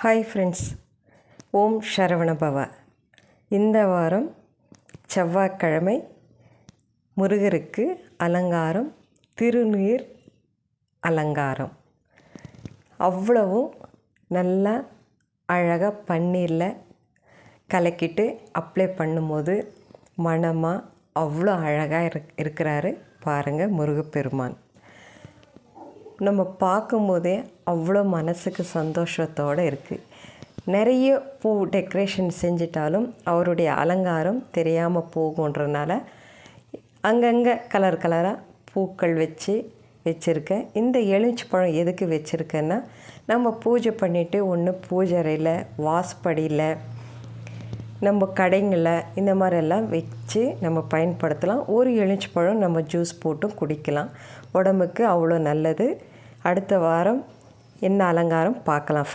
Hi friends, ஓம் சரவண பவ. இந்த வாரம் செவ்வாய்க்கிழமை முருகருக்கு அலங்காரம், திருநீர் அலங்காரம். அவ்வளவும் நல்லா அழகாக பன்னீரில் கலக்கிட்டு அப்ளை பண்ணும்போது மணமாக அவ்வளோ அழகாக இருக்கிறாரு பாருங்கள் முருகப்பெருமான். நம்ம பார்க்கும்போதே அவ்வளோ மனசுக்கு சந்தோஷத்தோடு இருக்குது. நிறைய பூ டெக்கரேஷன் செஞ்சிட்டாலும் அவருடைய அலங்காரம் தெரியாமல் போகுன்றனால அங்கங்கே கலர் கலராக பூக்கள் வச்சுருக்கேன். இந்த எலுமிச்சம்பழம் எதுக்கு வச்சுருக்கேன்னா, நம்ம பூஜை பண்ணிவிட்டு ஒன்று பூஜரையில், வாசப்படியில், நம்ம கடைங்களில் இந்த மாதிரியெல்லாம் வச்சு நம்ம பயன்படுத்தலாம். ஒரு எலுமிச்சம்பழம் நம்ம ஜூஸ் போட்டும் குடிக்கலாம். உடம்புக்கு அவ்வளோ நல்லது. அடுத்த வாரம் என்ன அலங்காரம் பார்க்கலாம்.